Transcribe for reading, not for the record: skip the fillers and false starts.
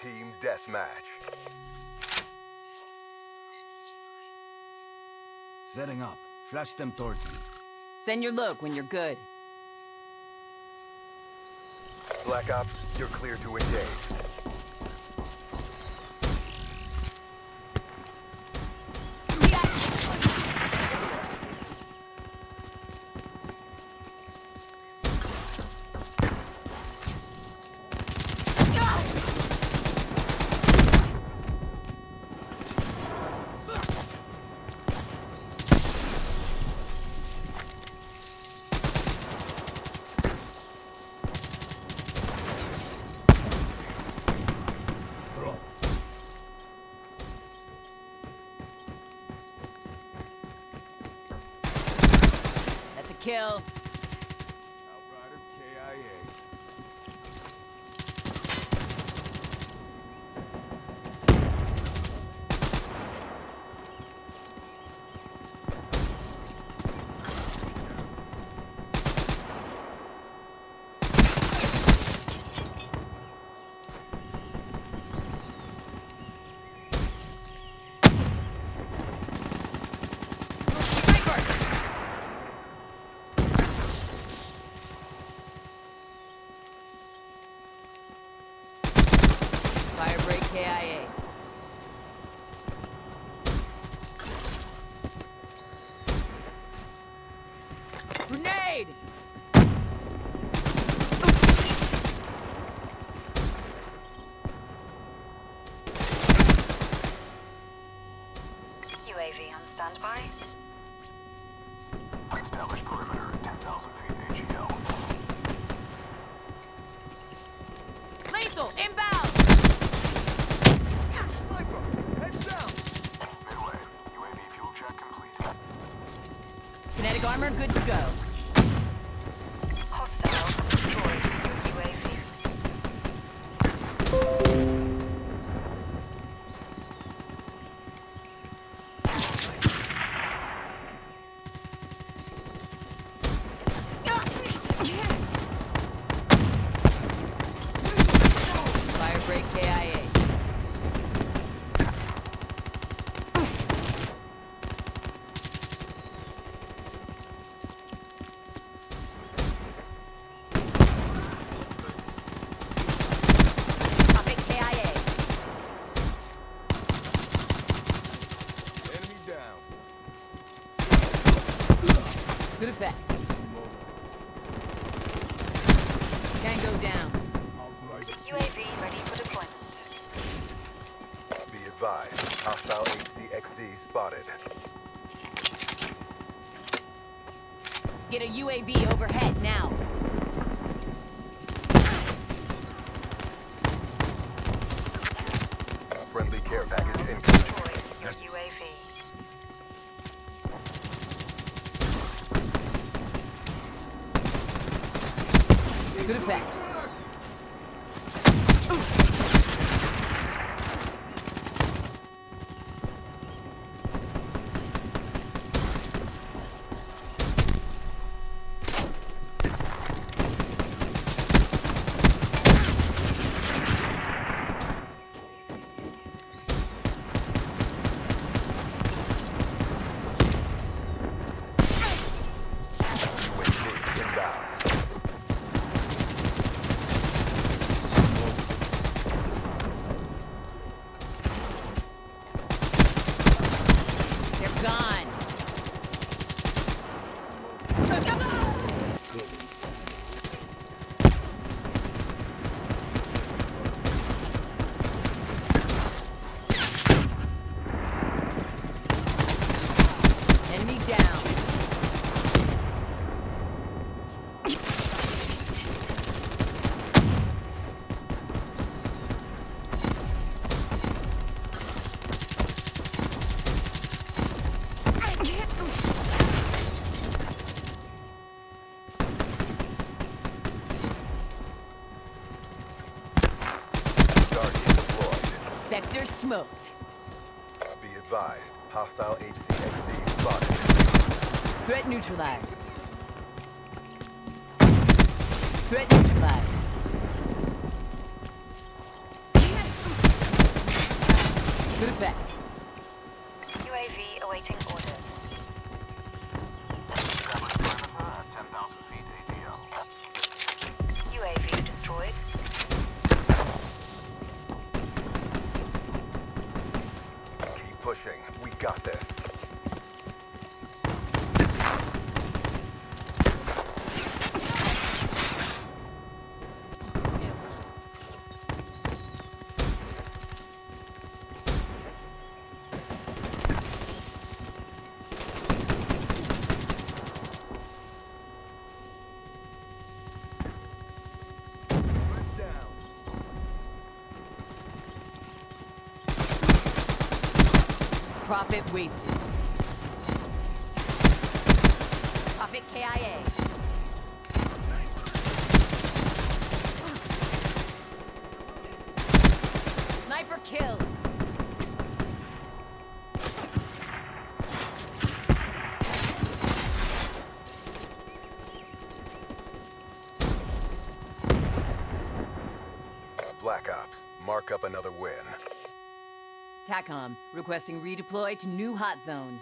Team Deathmatch. Setting up. Flash them towards me. Send your look when you're good. Black Ops, you're clear to engage. That's a kill. Outrider KIA. Firebreak KIA. Grenade! UAV on standby. Establish perimeter at 10,000 feet AGL. Lethal, inbound! Sniper! Heads down! Midway. UAV fuel check complete. Kinetic armor good to go. Hostile destroyed your UAV. Firebreak KIA. Topic KIA. Enemy down. Good effect. Tango down. UAV ready for deployment. Be advised. Hostile HCXD spotted. Get a UAV overhead now. Friendly care package incoming. Destroyed your UAV. Good effect. UAV inbound. They're gone. Enemy down. Guardian deployed. Spectre smoked. Be advised. Hostile HCXD spotted. Threat neutralized. Threat neutralized. effect. UAV awaiting orders. UAV destroyed. Keep pushing. We got this. Threat down. Profit wasted. Profit KIA. Sniper kill. Black Ops. Mark up another win. TACOM requesting redeploy to new hot zone.